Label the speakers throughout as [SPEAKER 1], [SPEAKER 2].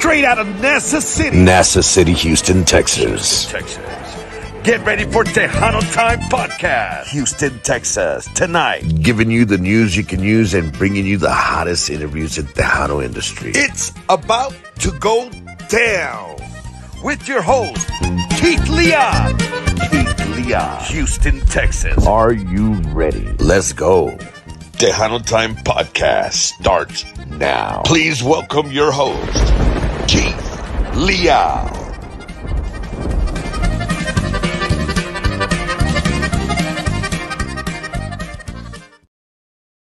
[SPEAKER 1] straight out of
[SPEAKER 2] NASA City, Houston, Texas.
[SPEAKER 1] Get ready for Tejano Time Podcast, Houston, Texas, tonight.
[SPEAKER 2] Giving you the news you can use and bringing you the hottest interviews in the Tejano industry.
[SPEAKER 1] It's about to go down with your host, Keith Leon. Houston, Texas.
[SPEAKER 2] Are you ready? Let's go.
[SPEAKER 1] Tejano Time Podcast starts
[SPEAKER 2] Now.
[SPEAKER 1] Please welcome your host, Keith Leon.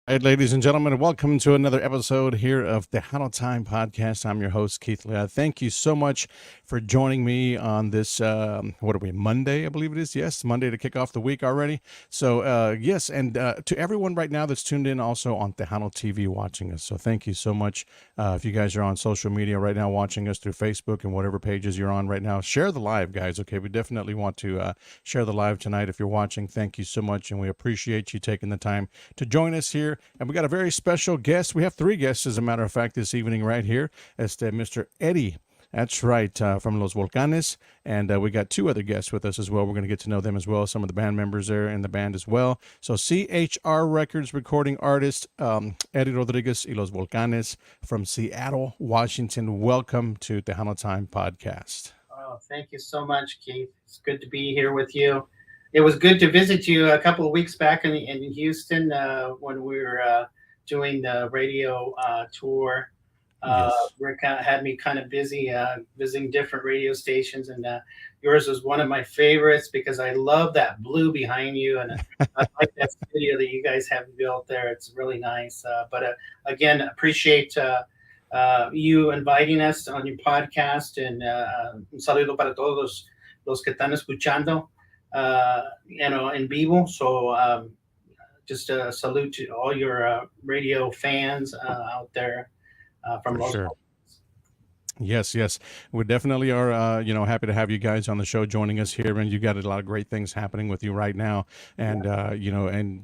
[SPEAKER 3] All right, ladies and gentlemen, welcome to another episode here of the Tejano Time Podcast. I'm your host, Keith Leon. Thank you so much for joining me on this, Monday, I believe it is. Yes, Monday to kick off the week already. So, yes, and to everyone right now that's tuned in also on Tejano TV watching us. So thank you so much. If you guys are on social media right now watching us through Facebook and whatever pages you're on right now, share the live, guys, okay? We definitely want to share the live tonight. If you're watching, thank you so much, and we appreciate you taking the time to join us here. And we got a very special guest. We have three guests, as a matter of fact, this evening right here. It's Mr. Eddie. That's right, from Los Volcanes. And we got two other guests with us as well. We're going to get to know them as well, some of the band members there in the band as well. So CHR Records recording artist Eddie Rodriguez y Los Volcanes from Seattle, Washington. Welcome to Tejano Time Podcast.
[SPEAKER 4] Oh, thank you so much, Keith. It's good to be here with you. It was good to visit you a couple of weeks back in Houston when we were doing the radio tour.
[SPEAKER 3] Yes.
[SPEAKER 4] Rick had me kind of busy visiting different radio stations, and yours was one of my favorites because I love that blue behind you, and I like that studio that you guys have built there. It's really nice. But again, appreciate you inviting us on your podcast, and un saludo para todos los que están escuchando. In vivo. So just a salute to all your radio fans out there from Los Volcanes.
[SPEAKER 3] Yes. We definitely are, happy to have you guys on the show joining us here. And you got a lot of great things happening with you right now. And,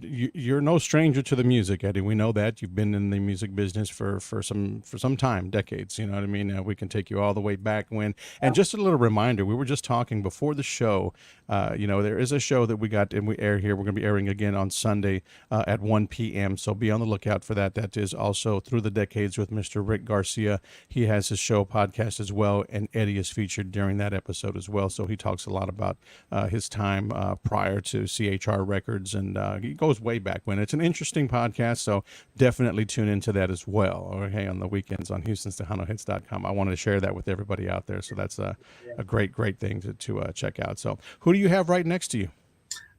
[SPEAKER 3] you're no stranger to the music, Eddie. We know that. You've been in the music business for some time, decades. You know what I mean? We can take you all the way back when. And just a little reminder, we were just talking before the show. There is a show that we got and we air here. We're going to be airing again on Sunday at 1 p.m. So be on the lookout for that. That is also Through the Decades with Mr. Rick Garcia. He has his show podcast as well, and Eddie is featured during that episode as well. So he talks a lot about his time prior to CHR Records, and he goes way back when. It's an interesting podcast, so definitely tune into that as well. Okay, on the weekends on HoustonTejanoHits.com. I wanted to share that with everybody out there. So that's a great thing to check out. So who do you have right next to you?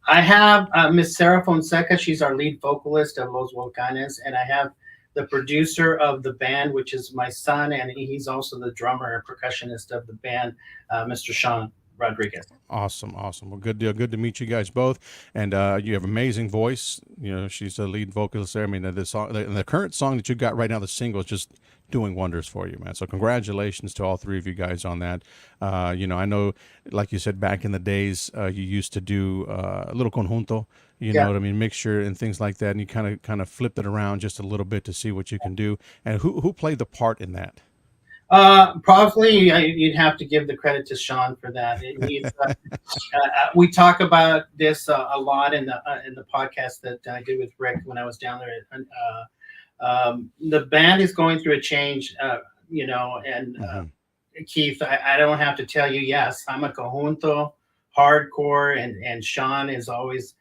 [SPEAKER 4] I have Miss Sarah Fonseca. She's our lead vocalist of Los Volcanes, and I have the producer of the band, which is my son, and he's also the drummer and percussionist of the band, Mr. Sean Rodriguez.
[SPEAKER 3] Awesome. Well, good deal. Good to meet you guys both. And you have amazing voice. You know, she's the lead vocalist there. I mean, the current song that you got right now, the single, is just doing wonders for you, man. So congratulations to all three of you guys on that. I know, like you said, back in the days, you used to do a little conjunto, you know what I mean, mixture and things like that, and you kind of flipped it around just a little bit to see what you can do. And who played the part in that?
[SPEAKER 4] Probably you'd have to give the credit to Sean for that. We talk about this a lot in the podcast that I did with Rick when I was down there. The band is going through a change, Keith, I don't have to tell you, yes, I'm a conjunto, hardcore, and Sean has always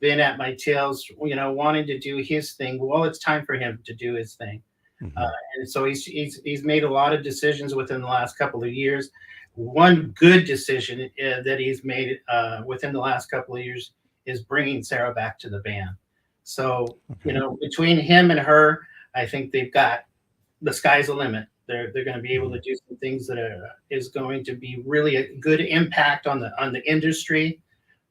[SPEAKER 4] been at my tails, wanting to do his thing. Well, it's time for him to do his thing. Mm-hmm. And so he's made a lot of decisions within the last couple of years. One good decision that he's made within the last couple of years is bringing Sarah back to the band. So, between him and her, I think they've got the sky's the limit. They're going to be able to do some things that is going to be really a good impact on the industry.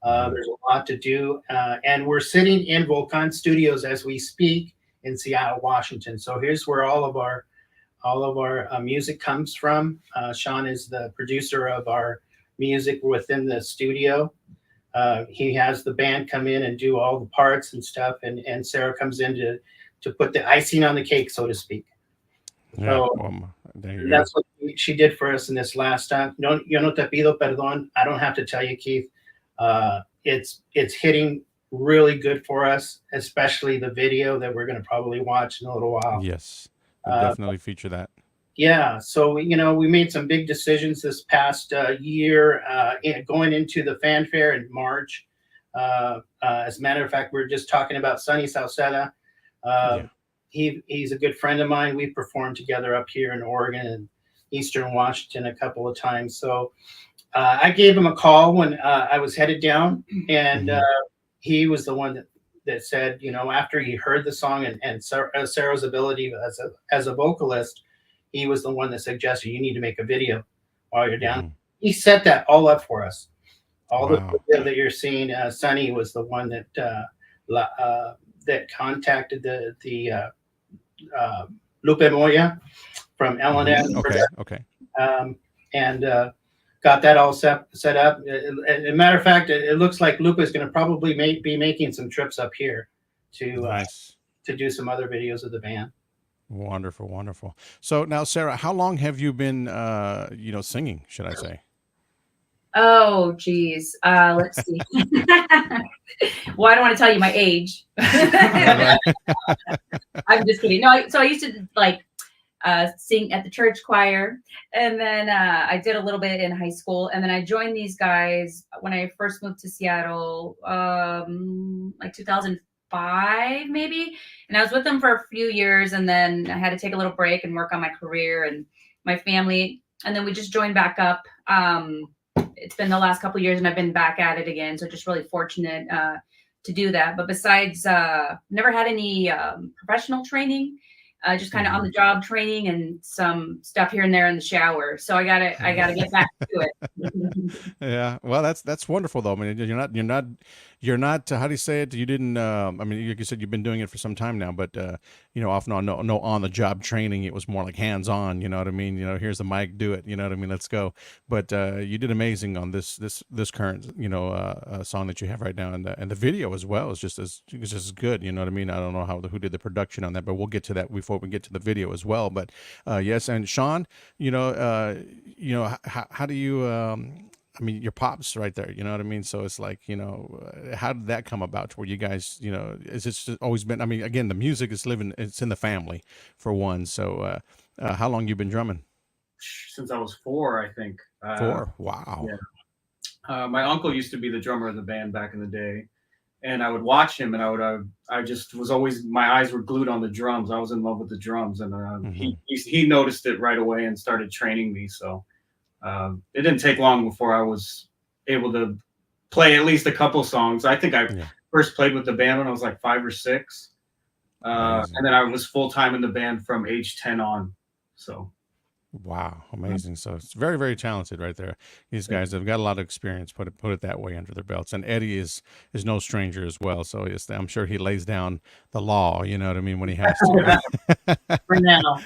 [SPEAKER 4] There's a lot to do, and we're sitting in Volcan Studios as we speak in Seattle, Washington. So here's where all of our music comes from. Sean is the producer of our music within the studio. He has the band come in and do all the parts and stuff, and Sarah comes in to put the icing on the cake, so to speak.
[SPEAKER 3] Yeah.
[SPEAKER 4] So
[SPEAKER 3] Well, there you go.
[SPEAKER 4] that's what she did for us in this last time. No, yo no te pido perdón. I don't have to tell you, Keith. It's hitting really good for us, especially the video that we're going to probably watch in a little while.
[SPEAKER 3] Yes. We'll
[SPEAKER 4] Uh,
[SPEAKER 3] definitely feature that.
[SPEAKER 4] yeah, so we made some big decisions this past year, going into the fanfare in March. As a matter of fact, we are just talking about Sonny Salceda. Uh,
[SPEAKER 3] Yeah.
[SPEAKER 4] he's a good friend of mine. We performed together up here in Oregon and Eastern Washington a couple of times. So I gave him a call when I was headed down, and
[SPEAKER 3] Hmm.
[SPEAKER 4] he was the one that said, after he heard the song and Sarah's ability as a vocalist, he was the one that suggested you need to make a video while you're down.
[SPEAKER 3] Hmm.
[SPEAKER 4] He set that all up for us. All the
[SPEAKER 3] Wow.
[SPEAKER 4] video that you're seeing, Sonny was the one that contacted Lupe Moya from L&S
[SPEAKER 3] Okay. Okay.
[SPEAKER 4] and got that all set up. As a matter of fact, it looks like Lupe is going to probably be making some trips up here
[SPEAKER 3] Nice.
[SPEAKER 4] to do some other videos of the band.
[SPEAKER 3] Wonderful. Wonderful. So now, Sarah, how long have you been, singing, should I say?
[SPEAKER 5] Oh, geez. Let's see. Well, I don't want to tell you my age. I'm just kidding. No, so I used to sing at the church choir, and then I did a little bit in high school, and then I joined these guys when I first moved to Seattle, like 2005 maybe, and I was with them for a few years, and then I had to take a little break and work on my career and my family, and then we just joined back up. It's been the last couple of years, and I've been back at it again, so just really fortunate to do that. But besides, never had any professional training. Just kind of on the job training and some stuff here and there in the shower. So I gotta get back to it.
[SPEAKER 3] Yeah. Well, that's wonderful though. I mean, you're not. How do you say it? You didn't. I mean, like you said, you've been doing it for some time now, but often no on the job training. It was more like hands on. You know what I mean? Here's the mic, do it. You know what I mean? Let's go. But you did amazing on this current song that you have right now, and the video as well is just as good. You know what I mean? I don't know who did the production on that, but we'll get to that before we get to the video as well. But yes, and Sean, how do you? I mean, your pops right there, you know what I mean? So it's like, how did that come about to where you guys, is it just always been, I mean, again, the music is it's in the family for one. So how long you been drumming?
[SPEAKER 6] Since I was 4, I think.
[SPEAKER 3] 4? Wow.
[SPEAKER 6] Yeah. My uncle used to be the drummer of the band back in the day, and I would watch him, and I just was always, my eyes were glued on the drums. I was in love with the drums, and he noticed it right away and started training me. So it didn't take long before I was able to play at least a couple songs. I think I first played with the band when I was like 5 or 6. And then I was full time in the band from age 10 on. So.
[SPEAKER 3] Wow, amazing! So it's very, very talented right there. These guys have got a lot of experience. Put it that way under their belts. And Eddie is no stranger as well. So I'm sure he lays down the law. You know what I mean, when he has to.
[SPEAKER 4] For now.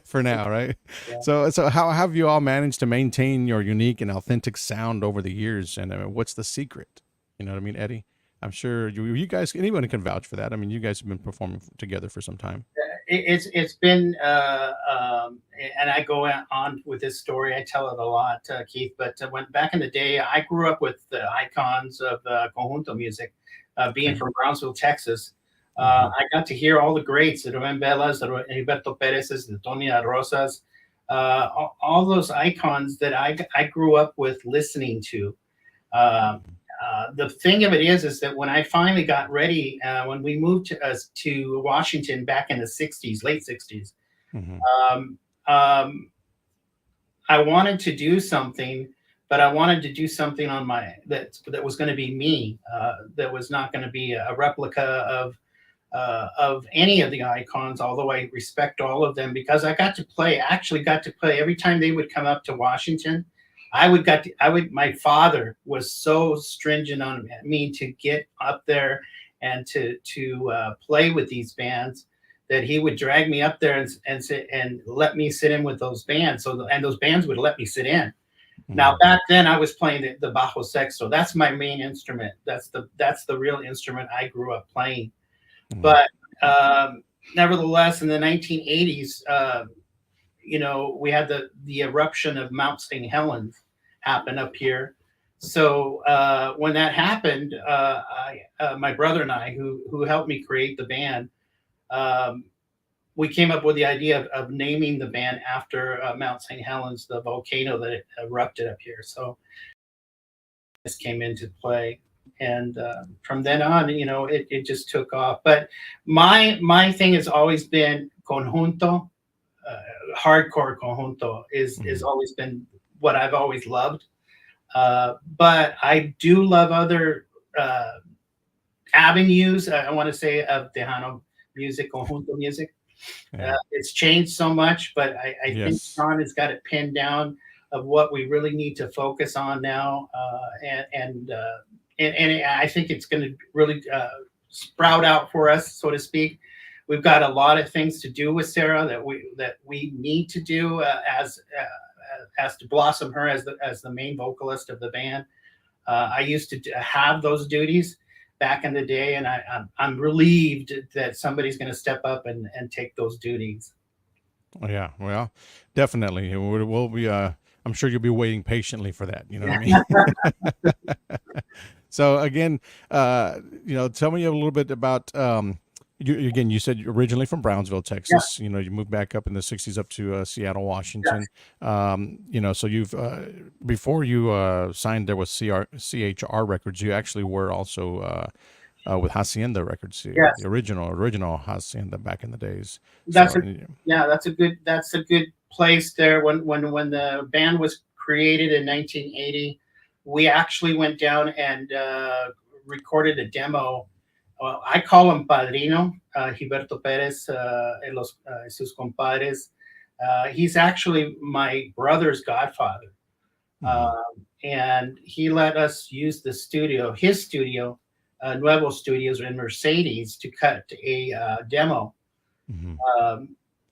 [SPEAKER 3] For now, right?
[SPEAKER 4] Yeah.
[SPEAKER 3] So how have you all managed to maintain your unique and authentic sound over the years? And what's the secret? You know what I mean, Eddie? I'm sure you guys, anyone can vouch for that. I mean, you guys have been performing together for some time.
[SPEAKER 4] It's been, and I go on with this story. I tell it a lot, Keith. But when back in the day, I grew up with the icons of conjunto music. Being from Brownsville, Texas, I got to hear all the greats: the Rubén Velas, the Heriberto Pérez's, the Tonia Rosas, all those icons that I grew up with listening to. The thing of it is that when I finally got ready, when we moved to Washington back in the 60s, late 60s, I wanted to do something, but I wanted to do something on that was going to be me, that was not going to be a replica of any of the icons, although I respect all of them, because I actually got to play every time they would come up to Washington. My father was so stringent on me to get up there and to play with these bands that he would drag me up there and sit and let me sit in with those bands. And those bands would let me sit in. Now back then I was playing the bajo sexto. That's my main instrument. That's the real instrument I grew up playing. But nevertheless, in the 1980s, we had the eruption of Mount St. Helens happen up here. So when that happened, my brother and I, who helped me create the band, we came up with the idea of naming the band after Mount St. Helens, the volcano that erupted up here. So this came into play, and from then on, it just took off. But my thing has always been conjunto, hardcore conjunto is always been what I've always loved. But I do love other avenues. I want to say of Tejano music, conjunto music. It's changed so much, but I think Sean has got it pinned down of what we really need to focus on now, and I think it's going to really sprout out for us, so to speak. We've got a lot of things to do with Sarah that we need to do as to blossom her as the main vocalist of the band. I used to have those duties back in the day, and I'm relieved that somebody's going to step up and take those duties.
[SPEAKER 3] Yeah, well, definitely. We'll be. I'm sure you'll be waiting patiently for that. You know what I mean? So again, tell me a little bit about. You said you're originally from Brownsville, Texas.
[SPEAKER 4] Yeah.
[SPEAKER 3] You moved back up in the '60s up to Seattle, Washington. Yes. So you've before you signed there with CHR Records, you actually were also with Hacienda Records,
[SPEAKER 4] yes.
[SPEAKER 3] The original Hacienda back in the days.
[SPEAKER 4] That's a good place there. When the band was created in 1980, we actually went down and recorded a demo. I call him Padrino, Gilberto Perez, sus compadres. He's actually my brother's godfather. And he let us use the studio, his studio, Nuevo Studios in Mercedes, to cut a demo.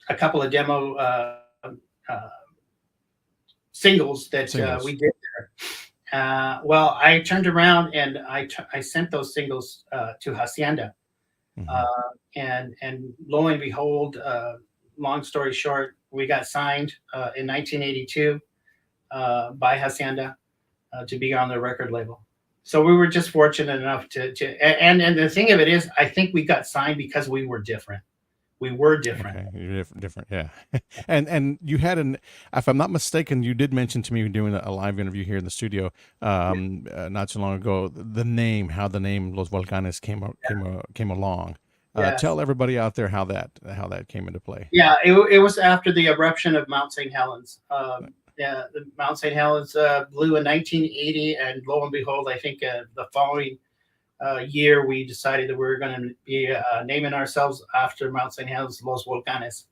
[SPEAKER 4] A couple of demo singles that we did there. Well, I turned around and I sent those singles to Hacienda, and lo and behold, long story short, we got signed in 1982 by Hacienda to be on their record label. So we were just fortunate enough and the thing of it is, I think we got signed because we were different. We were different.
[SPEAKER 3] Okay, you're different, yeah. and you had if I'm not mistaken, you did mention to me doing a live interview here in the studio not too long ago, how the name Los Volcanes came along.
[SPEAKER 4] Yes.
[SPEAKER 3] Tell everybody out there how that came into play.
[SPEAKER 4] Yeah, it was after the eruption of Mount St. Helens. The Mount St. Helens blew in 1980, and lo and behold, I think the following year we decided that we were going to be naming ourselves after Mount St. Helens, Los Volcanes,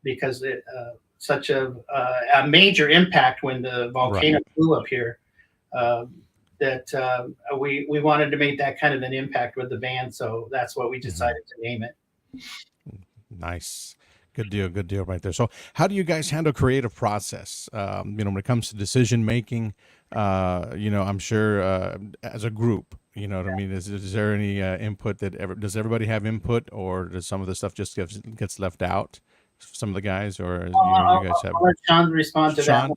[SPEAKER 4] because it such a major impact when the volcano blew up here, that we wanted to make that kind of an impact with the band, so that's what we decided to name it.
[SPEAKER 3] Nice. Good deal right there. So how do you guys handle creative process? When it comes to decision making, I'm sure as a group, you know what I mean? Is there any input does everybody have input, or does some of the stuff just gets left out? Some of the guys, or you guys have.
[SPEAKER 4] I'll let Sean respond to
[SPEAKER 3] Sean?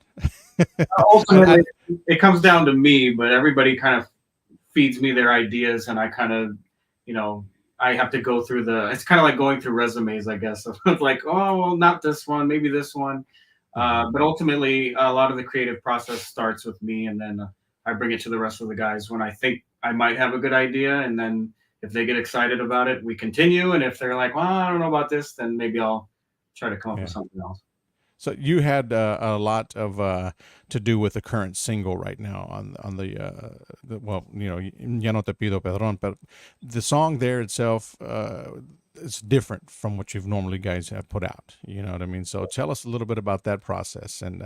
[SPEAKER 4] that. Ultimately,
[SPEAKER 6] it comes down to me, but everybody kind of feeds me their ideas, and I kind of, I have to go through it's kind of like going through resumes, I guess. Of like, oh, well, not this one, maybe this one. But ultimately, a lot of the creative process starts with me, and then I bring it to the rest of the guys when I think I might have a good idea. And then if they get excited about it, we continue. And if they're like, well, I don't know about this, then maybe I'll try to come up with something else. So
[SPEAKER 3] you had a lot of to do with the current single right now on the Ya no te pido perdón, but the song there itself is different from what you've normally guys have put out. You know what I mean? So tell us a little bit about that process, and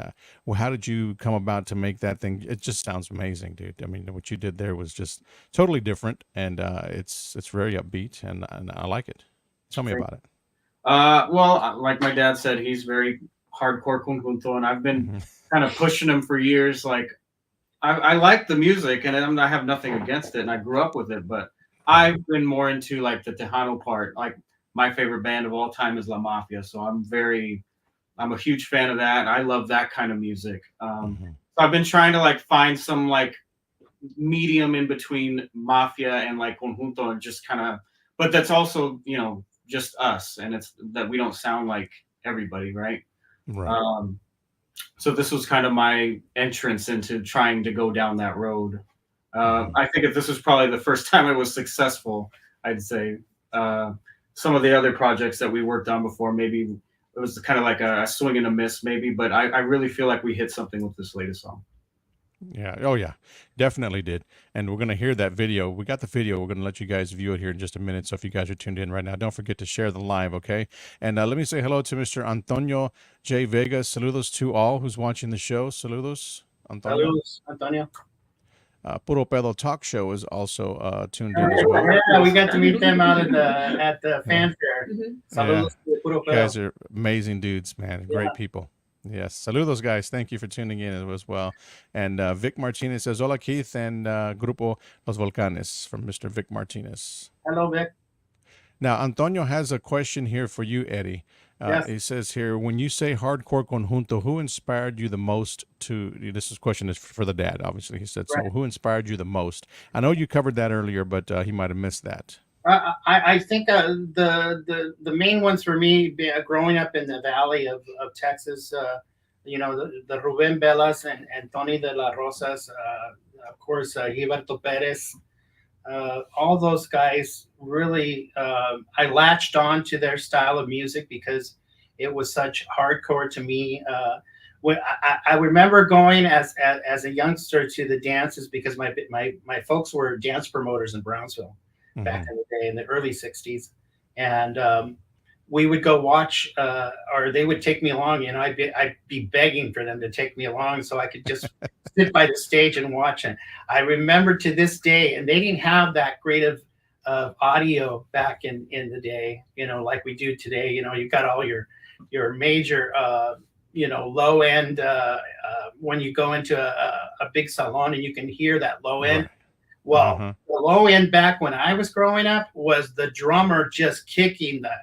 [SPEAKER 3] how did you come about to make that thing? It just sounds amazing, dude. I mean, what you did there was just totally different, and it's very upbeat, and I like it. Tell me about it.
[SPEAKER 6] Well, like my dad said, he's very hardcore conjunto, and I've been kind of pushing him for years. Like, I like the music, and I have nothing against it, and I grew up with it, but I've been more into like the Tejano part. Like my favorite band of all time is La Mafia. So I'm a huge fan of that. I love that kind of music. So I've been trying to like find some like medium in between Mafia and like Conjunto, and just kind of, but that's also, you know, just us, and it's that we don't sound like everybody, right?
[SPEAKER 3] Right.
[SPEAKER 6] So this was kind of my entrance into trying to go down that road. I think if this was probably the first time it was successful, I'd say. Some of the other projects that we worked on before, maybe it was kind of like a swing and a miss, maybe. But I really feel like we hit something with this latest song.
[SPEAKER 3] Yeah. Oh, yeah. Definitely did. And we're going to hear that video. We got the video. We're going to let you guys view it here in just a minute. So if you guys are tuned in right now, don't forget to share the live, okay? And let me say hello to Mr. Antonio J. Vega. Saludos to all who's watching the show. Saludos, Antonio.
[SPEAKER 4] Saludos, Antonio.
[SPEAKER 3] Puro Pedo Talk Show is also tuned in as well.
[SPEAKER 4] Yeah, we got to meet them out at the fanfare. Saludos to Puro
[SPEAKER 3] You
[SPEAKER 4] Pedo.
[SPEAKER 3] guys are amazing dudes, man. Great
[SPEAKER 4] Yeah.
[SPEAKER 3] people. Yes. Saludos, guys. Thank you for tuning in as well. And Vic Martinez says, Hola, Keith, and Grupo Los Volcanes from Mr. Vic Martinez.
[SPEAKER 4] Hello, Vic.
[SPEAKER 3] Now, Antonio has a question here for you, Eddie.
[SPEAKER 4] Yes.
[SPEAKER 3] He says here, when you say hardcore conjunto, who inspired you the most to, this question is for the dad, obviously. He said, so
[SPEAKER 4] Right.
[SPEAKER 3] who inspired you the most? I know you covered that earlier, but he might have missed that.
[SPEAKER 4] I think the main ones for me, growing up in the valley of Texas, you know, the Rubén Velas and Tony de la Rosas, of course, Gilberto Perez, all those guys really, I latched on to their style of music because it was such hardcore to me. When I remember going as a youngster to the dances because my folks were dance promoters in Brownsville back in the day in the early 60s. And we would go watch, or they would take me along. You know, I'd be begging for them to take me along so I could just sit by the stage and watch it. I remember to this day, and they didn't have that great of audio back in the day, you know, like we do today. You know, you've got all your major, you know, low end, when you go into a big salon and you can hear that low end.
[SPEAKER 3] Right.
[SPEAKER 4] Well, the low end back when I was growing up was the drummer just kicking the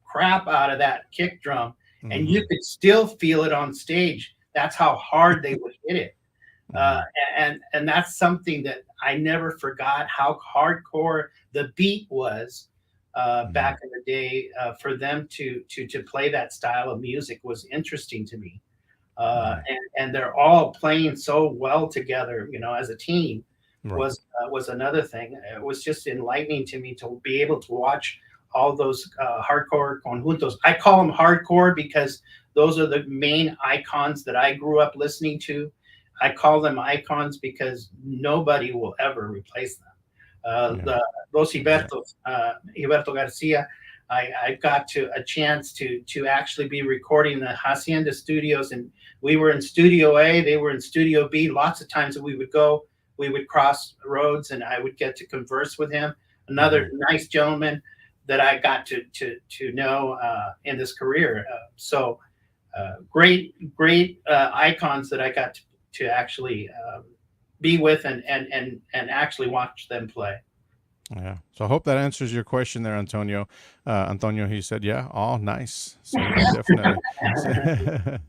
[SPEAKER 4] crap out of that kick drum, and you could still feel it on stage. That's how hard they would hit it. And that's something that I never forgot, how hardcore the beat was back in the day. For them to play that style of music was interesting to me. And they're all playing so well together, you know, as a team. Was another thing. It was just enlightening to me to be able to watch all those hardcore conjuntos. I call them hardcore because those are the main icons that I grew up listening to. I call them icons because nobody will ever replace them. Los Gilbertos, Gilberto Garcia, I got a chance to actually be recording the Hacienda studios, and we were in Studio A, they were in Studio B. Lots of times that we would go, we would cross roads, and I would get to converse with him. Another nice gentleman that I got to know in this career. So great icons that I got to actually be with and actually watch them play.
[SPEAKER 3] Yeah. So I hope that answers your question there, Antonio. Antonio, he said, yeah, all nice. So yeah, definitely.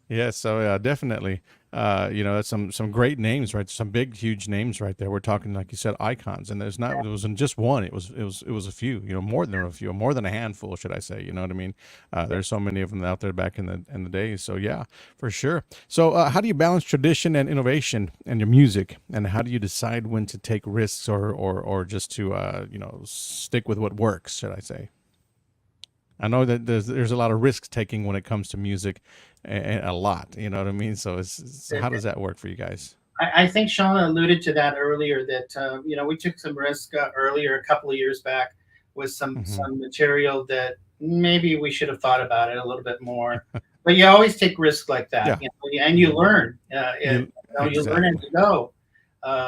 [SPEAKER 3] Yeah, so definitely, you know, that's some great names, right? Some big, huge names right there. We're talking, like you said, icons, and it wasn't just one. It was a few, you know, more than a few, more than a handful, should I say? You know what I mean? There's so many of them out there back in the days. So yeah, for sure. So how do you balance tradition and innovation in your music, and how do you decide when to take risks or just to you know, stick with what works, should I say? I know that there's a lot of risk taking when it comes to music, and a lot, you know what I mean? So so how does that work for you guys?
[SPEAKER 4] I think Sean alluded to that earlier, that you know, we took some risk earlier, a couple of years back, with some material that maybe we should have thought about it a little bit more. But you always take risks like that, you know, and you learn. You learn as you go.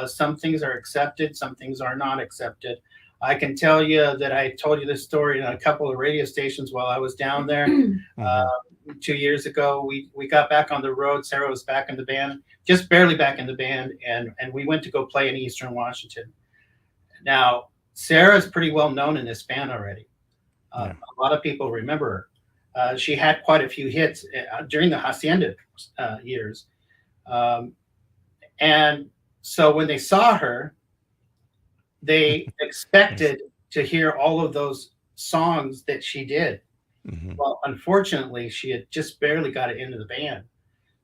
[SPEAKER 4] Some things are accepted, some things are not accepted. I can tell you that I told you this story in a couple of radio stations while I was down there 2 years ago. We got back on the road. Sarah was back in the band, just barely back in the band, and we went to go play in Eastern Washington. Now, Sarah's pretty well known in this band already.
[SPEAKER 3] Yeah.
[SPEAKER 4] A lot of people remember her. She had quite a few hits during the Hacienda years. Um, and so when they saw her, they expected to hear all of those songs that she did.
[SPEAKER 3] Hmm.
[SPEAKER 4] Well, unfortunately, she had just barely got it into the band.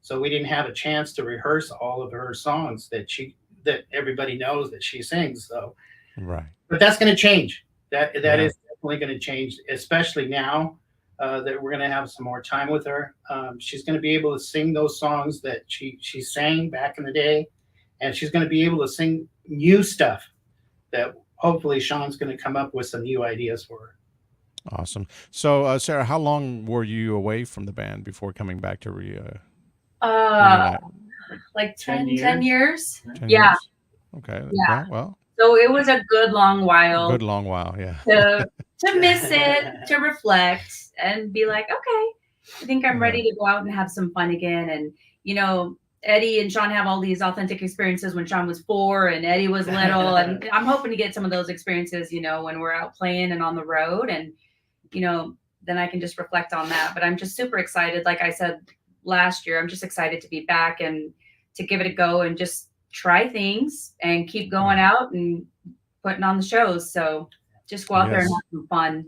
[SPEAKER 4] So we didn't have a chance to rehearse all of her songs that everybody knows that she sings. So,
[SPEAKER 3] Right.
[SPEAKER 4] but that's going to change. That
[SPEAKER 3] Yeah.
[SPEAKER 4] is definitely going to change, especially now that we're going to have some more time with her. She's going to be able to sing those songs that she sang back in the day, and she's going to be able to sing new stuff that hopefully Sean's going to come up with some new ideas for her.
[SPEAKER 3] Awesome. So, Sarah, how long were you away from the band before coming back to reunite?
[SPEAKER 5] Like
[SPEAKER 6] 10
[SPEAKER 5] 10 years.
[SPEAKER 3] 10
[SPEAKER 5] Yeah.
[SPEAKER 3] years? Okay.
[SPEAKER 5] Yeah.
[SPEAKER 3] Well,
[SPEAKER 5] So it was a good long while
[SPEAKER 3] good long while. Yeah.
[SPEAKER 5] to miss it, to reflect and be like, okay, I think I'm ready to go out and have some fun again. And, Eddie and Sean have all these authentic experiences when Sean was 4 and Eddie was little. And I'm hoping to get some of those experiences, when we're out playing and on the road. And, then I can just reflect on that. But I'm just super excited. Like I said last year, I'm just excited to be back and to give it a go and just try things and keep going out and putting on the shows. So just go out there and have some fun.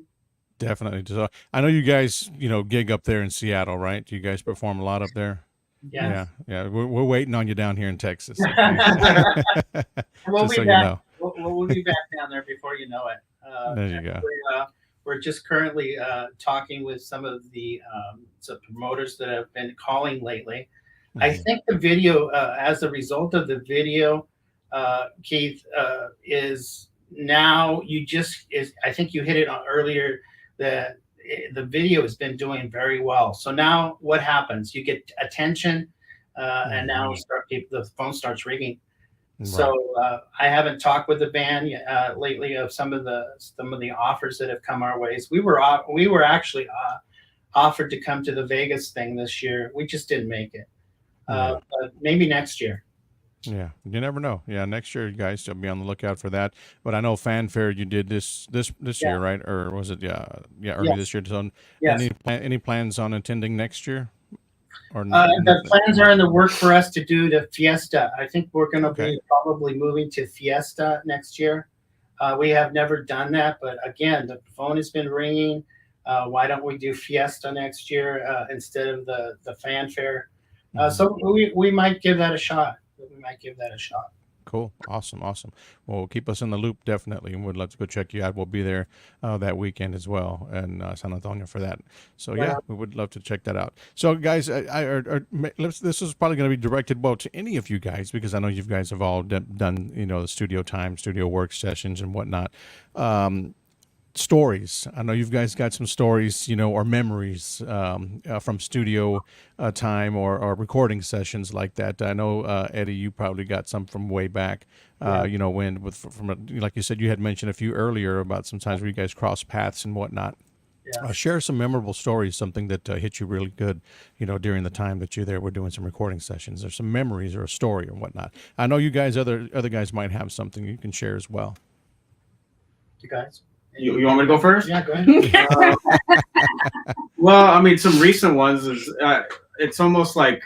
[SPEAKER 3] Definitely. So I know you guys, gig up there in Seattle, right? Do you guys perform a lot up there?
[SPEAKER 4] Yes.
[SPEAKER 3] Yeah. We're waiting on you down here in Texas.
[SPEAKER 4] We'll
[SPEAKER 3] Just
[SPEAKER 4] be
[SPEAKER 3] so you
[SPEAKER 4] back.
[SPEAKER 3] know.
[SPEAKER 4] We'll be back down there before you know it.
[SPEAKER 3] There you go.
[SPEAKER 4] We're just currently talking with some of the promoters that have been calling lately. I think the video, as a result of the video, Keith, is now I think you hit it on earlier that the video has been doing very well. So now what happens? You get attention, and now the phone starts ringing.
[SPEAKER 3] Right.
[SPEAKER 4] So I haven't talked with the band lately of some of the offers that have come our ways. We were actually offered to come to the Vegas thing this year. We just didn't make it. But maybe next year.
[SPEAKER 3] Yeah, you never know. Yeah, next year, you guys, will be on the lookout for that. But I know Fanfare you did this year, right? Or was it early this year? So
[SPEAKER 4] Yes.
[SPEAKER 3] Any plans on attending next year? Or
[SPEAKER 4] the plans are in the work for us to do the Fiesta. I think we're going to be probably moving to Fiesta next year. We have never done that, but again, the phone has been ringing. Why don't we do Fiesta next year instead of the Fanfare? So we might give that a shot. Cool.
[SPEAKER 3] Awesome. Well, keep us in the loop, definitely. And we'd love to go check you out. We'll be there that weekend as well in San Antonio for that. So, we would love to check that out. So, guys, this is probably going to be directed, to any of you guys, because I know you guys have all done, the studio time, studio work sessions and whatnot. Stories. I know you guys got some stories, or memories from studio time or recording sessions like that. I know, Eddie, you probably got some from way back, like you said, you had mentioned a few earlier about some times where you guys cross paths and whatnot.
[SPEAKER 4] Yeah.
[SPEAKER 3] Share some memorable stories, something that hit you really good, during the time that you're there. We're doing some recording sessions. There's some memories or a story or whatnot. I know you guys, other guys might have something you can share as well.
[SPEAKER 4] You guys?
[SPEAKER 6] You want me to go first?
[SPEAKER 4] Yeah, go ahead.
[SPEAKER 6] Well, I mean, some recent ones is it's almost like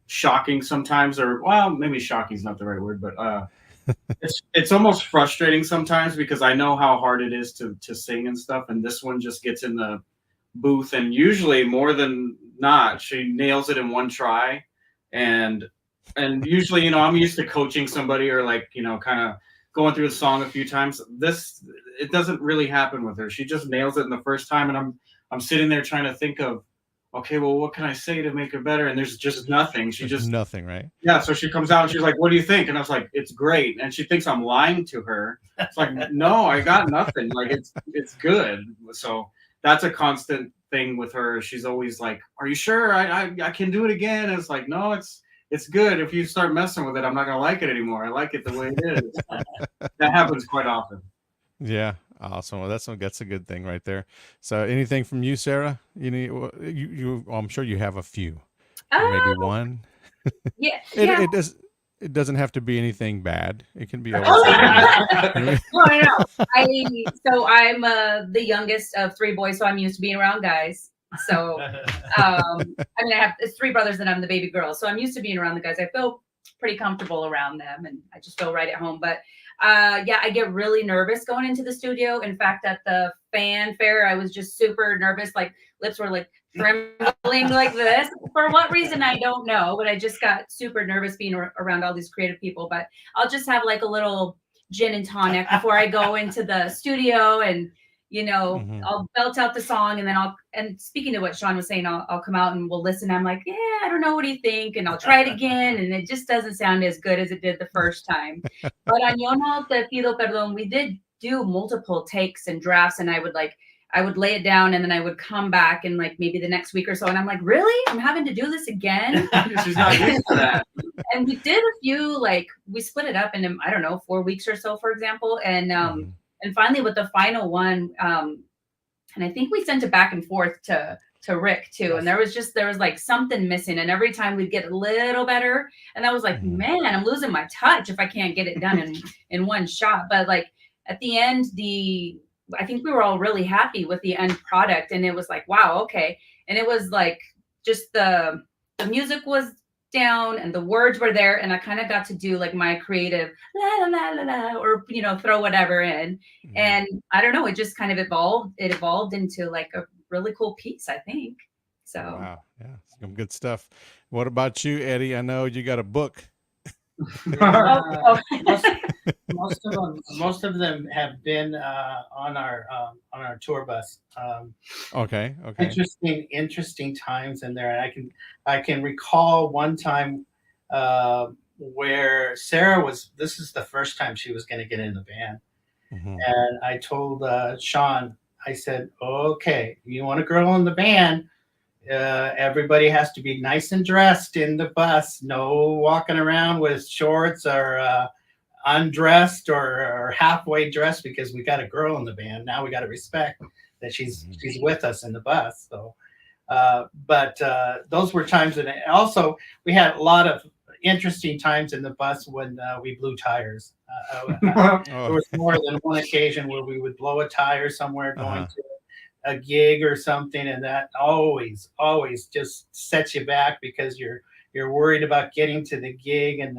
[SPEAKER 6] shocking sometimes, or maybe shocking is not the right word, but it's almost frustrating sometimes because I know how hard it is to sing and stuff, and this one just gets in the booth, and usually more than not, she nails it in one try, and usually, I'm used to coaching somebody or kind of going through the song a few times. It doesn't really happen with her. She just nails it in the first time, and I'm sitting there trying to think of, okay, well, what can I say to make it better? And there's just nothing.
[SPEAKER 3] Nothing, right?
[SPEAKER 6] Yeah. So she comes out and she's like, "What do you think?" And I was like, "It's great." And she thinks I'm lying to her. It's like, no, I got nothing. Like it's good. So that's a constant thing with her. She's always like, "Are you sure? I can do it again." And it's like, no, it's good. If you start messing with it, I'm not gonna like it anymore. I like it the way it is. That happens quite often.
[SPEAKER 3] Yeah, awesome. Well, that's a good thing right there. So, anything from you, Sarah? I'm sure you have a few, maybe one.
[SPEAKER 5] Yeah.
[SPEAKER 3] It does. it doesn't have to be anything bad. It can be always.
[SPEAKER 5] Oh,
[SPEAKER 3] something.
[SPEAKER 5] no. So I'm the youngest of 3 boys, so I'm used to being around guys. So, I mean, I have it's 3 brothers and I'm the baby girl, so I'm used to being around the guys. I feel pretty comfortable around them, and I just feel right at home. But yeah, I get really nervous going into the studio. In fact, at the fanfare, I was just super nervous. Like lips were like trembling like this. For what reason, I don't know, but I just got super nervous being around all these creative people. But I'll just have like a little gin and tonic before I go into the studio, and I'll belt out the song, and then and speaking to what Sean was saying, I'll come out and we'll listen. I'm like, yeah, I don't know, what do you think? And I'll try it again, and it just doesn't sound as good as it did the first time. But on Yo No Te Pido Perdón, we did do multiple takes and drafts, and I would lay it down, and then I would come back and like maybe the next week or so, and I'm like, really? I'm having to do this again?
[SPEAKER 6] She's not used to that.
[SPEAKER 5] And we did a few, like we split it up into, I don't know, 4 weeks or so, for example. And finally with the final one, and I think we sent it back and forth to Rick too. And there was like something missing. And every time we'd get a little better. And I was like, man, I'm losing my touch if I can't get it done in one shot. But like at the end, I think we were all really happy with the end product. And it was like, wow, okay. And it was like just the music was down and the words were there, and I kind of got to do like my creative la la la la, or throw whatever in. And I don't know, it just kind of evolved into like a really cool piece, I think. So
[SPEAKER 3] wow, yeah, some good stuff. What about you, Eddie? I know you got a book.
[SPEAKER 4] Most of them have been on our tour bus.
[SPEAKER 3] Okay.
[SPEAKER 4] Interesting times in there. And I can recall one time where Sarah this is the first time she was going to get in the band. And I told Sean, I said, okay, you want a girl in the band, everybody has to be nice and dressed in the bus. No walking around with shorts or undressed or halfway dressed, because we got a girl in the band. Now we got to respect that she's with us in the bus. So, but those were times. And also we had a lot of interesting times in the bus when we blew tires. There was more than one occasion where we would blow a tire somewhere going to a gig or something, and that always just sets you back, because you're worried about getting to the gig and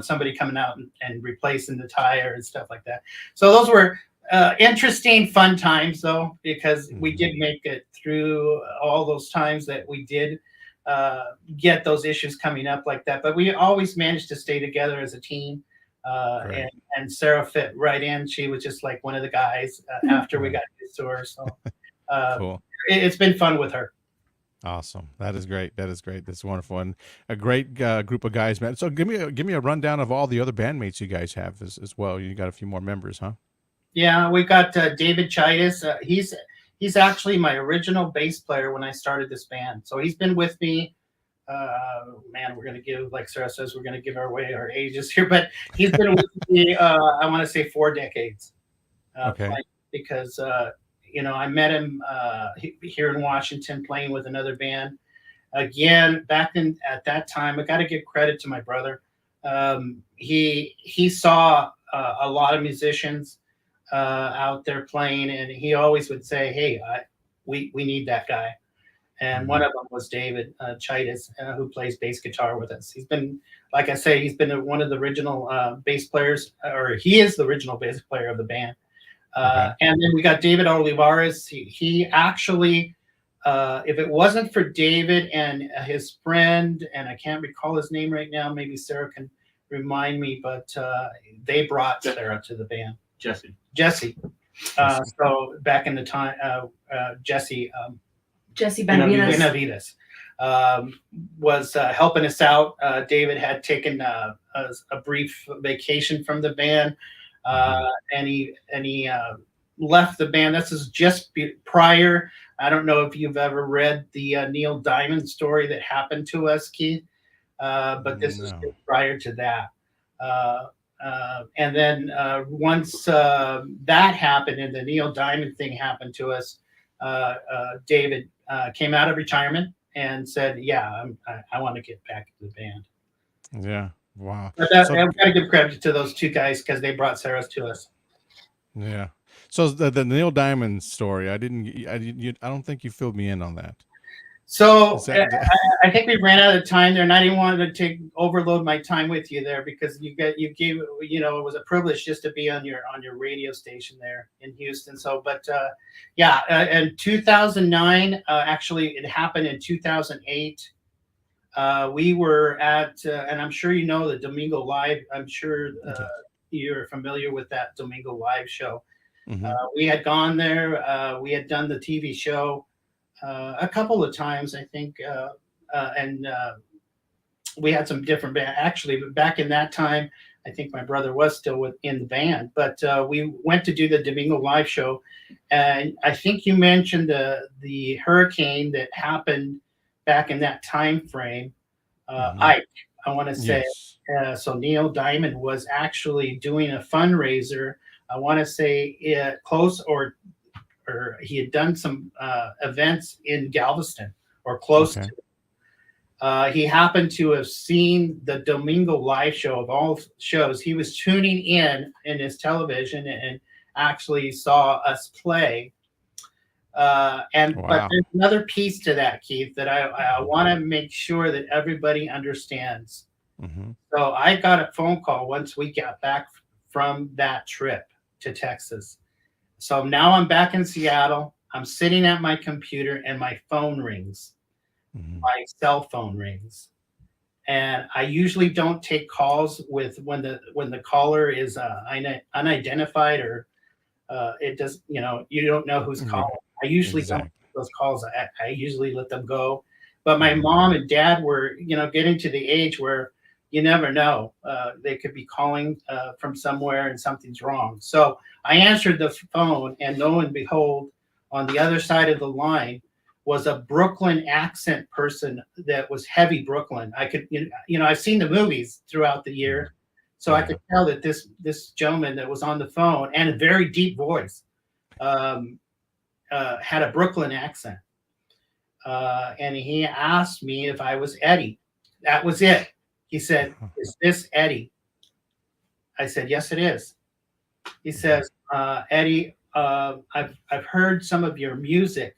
[SPEAKER 4] somebody coming out and replacing the tire and stuff like that. So those were interesting, fun times, though, because we did make it through all those times that we did get those issues coming up like that. But we always managed to stay together as a team.
[SPEAKER 3] Right.
[SPEAKER 4] And Sarah fit right in. She was just like one of the guys after we got used to her. So
[SPEAKER 3] Cool.
[SPEAKER 4] It's been fun with her.
[SPEAKER 3] Awesome. That is great. That's wonderful, and a great group of guys, man. So give me a rundown of all the other bandmates you guys have as well. You got a few more members, huh?
[SPEAKER 4] Yeah, we got David Chidas. He's actually my original bass player when I started this band. So he's been with me. Man, we're gonna give, like Sarah says, we're gonna give away our ages here, but he's been with me. I want to say 4 decades.
[SPEAKER 3] Okay.
[SPEAKER 4] Because I met him here in Washington playing with another band. Again, at that time, I got to give credit to my brother. He saw a lot of musicians out there playing, and he always would say, "Hey, we need that guy." And one of them was David Chidas, who plays bass guitar with us. He's been, like I say, he's been one of the original bass players, or he is the original bass player of the band. And then we got David Olivares. He actually, if it wasn't for David and his friend, and I can't recall his name right now, maybe Sarah can remind me, but they brought Sarah to the band. Jesse. So back in the time, Jesse Benavides was helping us out. David had taken a brief vacation from the band. And he left the band. This is just prior. I don't know if you've ever read the Neil Diamond story that happened to us, Keith, but this is prior to that. And then once that happened and the Neil Diamond thing happened to us, David came out of retirement and said, "Yeah, I want to get back to the band."
[SPEAKER 3] Yeah. Wow.
[SPEAKER 4] But
[SPEAKER 3] So
[SPEAKER 4] I've got to give credit to those two guys because they brought Sarah's to us.
[SPEAKER 3] yeah. So the Neil Diamond story, I don't think you filled me in on that.
[SPEAKER 4] So
[SPEAKER 3] Is that
[SPEAKER 4] I think we ran out of time there, and I didn't want to overload my time with you there because you gave it was a privilege just to be on your radio station there in Houston. So, but in 2009, actually, it happened in 2008. We were at, and I'm sure you know the Domingo Live. I'm sure
[SPEAKER 3] okay.
[SPEAKER 4] you're familiar with that Domingo Live show.
[SPEAKER 3] Mhm.
[SPEAKER 4] We had gone there. We had done the TV show a couple of times, I think, and we had some different band. Actually, but back in that time, I think my brother was still in the band. But we went to do the Domingo Live show, and I think you mentioned the hurricane that happened back in that time frame. Ike, I want to say.
[SPEAKER 3] Yes.
[SPEAKER 4] So Neil Diamond was actually doing a fundraiser. I want to say close or he had done some events in Galveston or close
[SPEAKER 3] Okay.
[SPEAKER 4] to. He happened to have seen the Domingo Live show of all shows. He was tuning in his television and actually saw us play. But
[SPEAKER 3] Wow.
[SPEAKER 4] there's another piece to that, Keith, that I want to make sure that everybody understands.
[SPEAKER 3] Mhm.
[SPEAKER 4] So I got a phone call once we got back from that trip to Texas. So now I'm back in Seattle. I'm sitting at my computer and my phone rings.
[SPEAKER 3] Mhm.
[SPEAKER 4] My cell phone rings. And I usually don't take calls with when the caller is unidentified or it does, you don't know who's
[SPEAKER 3] Yeah.
[SPEAKER 4] calling. I usually don't
[SPEAKER 3] Exactly.
[SPEAKER 4] take those calls. I usually let them go. But my
[SPEAKER 3] Mhm.
[SPEAKER 4] mom and dad were, getting to the age where you never know. They could be calling from somewhere and something's wrong. So I answered the phone, and lo and behold, on the other side of the line was a Brooklyn accent person that was heavy Brooklyn. I could, I've seen the movies throughout the year, so I
[SPEAKER 3] Yeah.
[SPEAKER 4] could tell that this gentleman that was on the phone and a very deep voice had a Brooklyn accent. And he asked me if I was Eddie. That was it. He said, "Is this Eddie?" I said, "Yes, it is." He says, "Eddie, I've heard some of your music."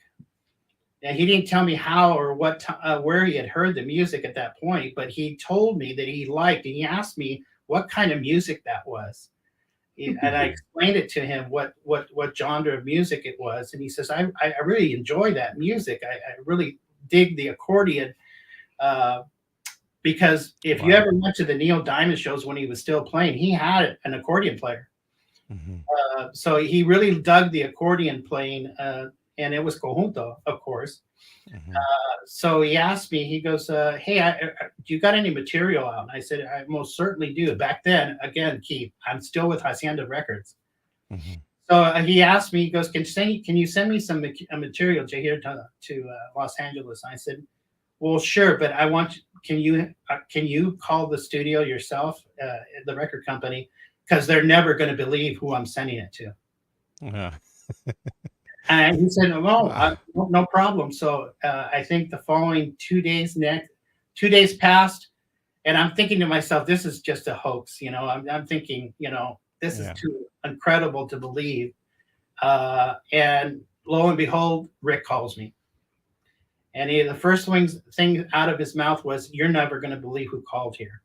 [SPEAKER 4] And he didn't tell me how or where he had heard the music at that point, but he told me that he liked, and he asked me what kind of music that was. And I explained it to him what genre of music it was, and he says, "I really enjoy that music. I really dig the accordion." Because if you
[SPEAKER 3] Wow.
[SPEAKER 4] ever went to the Neil Diamond shows when he was still playing, he had an accordion player.
[SPEAKER 3] Mhm.
[SPEAKER 4] So he really dug the accordion playing, and it was conjunto, of course.
[SPEAKER 3] Mhm.
[SPEAKER 4] So he asked me, he goes, "Hey, do you got any material out?" And I said, "I most certainly do." Back then, again, Keith, I'm still with Hacienda Records.
[SPEAKER 3] Mhm.
[SPEAKER 4] So he asked me, he goes, can you send me some material to here to Los Angeles? And I said, "Well, sure, but can you call the studio yourself, the record company, because they're never going to believe who I'm sending it to."
[SPEAKER 3] Yeah.
[SPEAKER 4] And he said, "No,
[SPEAKER 3] Wow.
[SPEAKER 4] no problem." So I think the following 2 days passed, and I'm thinking to myself, "This is just a hoax." I'm thinking, this is
[SPEAKER 3] Yeah.
[SPEAKER 4] too incredible to believe. And lo and behold, Rick calls me, and the first thing out of his mouth was, "You're never going to believe who called here."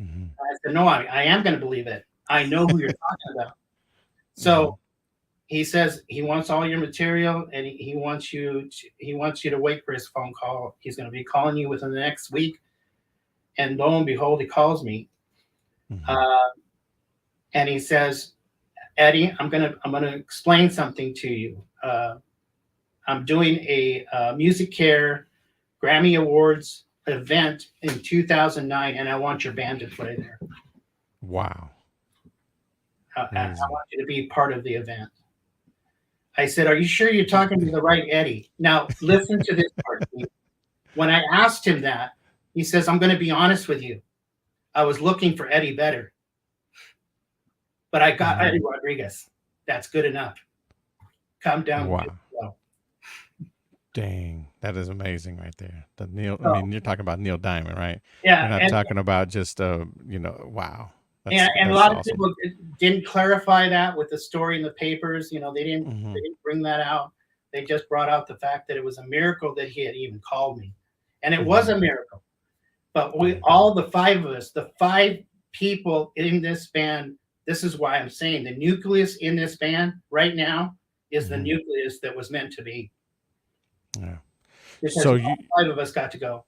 [SPEAKER 3] Mhm.
[SPEAKER 4] I said, "No, I am going to believe it. I know who you're talking about."
[SPEAKER 3] Mhm.
[SPEAKER 4] So he says he wants all your material, and he wants you to wait for his phone call. He's going to be calling you within the next week. And lo and behold, he calls me,
[SPEAKER 3] Mhm.
[SPEAKER 4] uh, and he says, "Eddie, I'm gonna explain something to you. I'm doing a Music Care Grammy Awards event in 2009, and I want your band to play there.
[SPEAKER 3] Wow.
[SPEAKER 4] I
[SPEAKER 3] Amazing.
[SPEAKER 4] want you to be part of the event." I said, "Are you sure you're talking to the right Eddie?" Now, listen to this part. When I asked him that, he says, "I'm going to be honest with you. I was looking for Eddie Vedder, but I got
[SPEAKER 3] Mhm.
[SPEAKER 4] Eddie Rodriguez. That's good enough. Come down with
[SPEAKER 3] Wow.
[SPEAKER 4] it." So,
[SPEAKER 3] Dang, that is amazing right there. The Neil, I
[SPEAKER 4] So,
[SPEAKER 3] mean, you're talking about Neil Diamond, right?
[SPEAKER 4] yeah,
[SPEAKER 3] You're not
[SPEAKER 4] and
[SPEAKER 3] talking about just, wow.
[SPEAKER 4] and a
[SPEAKER 3] That's
[SPEAKER 4] lot of
[SPEAKER 3] awesome.
[SPEAKER 4] people didn't clarify that with the story in the papers. They didn't
[SPEAKER 3] Hmm.
[SPEAKER 4] bring that out. They just brought out the fact that it was a miracle that he had even called me, and it was
[SPEAKER 3] Hmm.
[SPEAKER 4] a miracle. But we
[SPEAKER 3] Yeah.
[SPEAKER 4] all the five of us, the five people in this band. This is why I'm saying the nucleus in this band right now is the
[SPEAKER 3] Hmm.
[SPEAKER 4] nucleus that was meant to be,
[SPEAKER 3] Yeah.
[SPEAKER 4] because
[SPEAKER 3] So you,
[SPEAKER 4] all five of us got to go.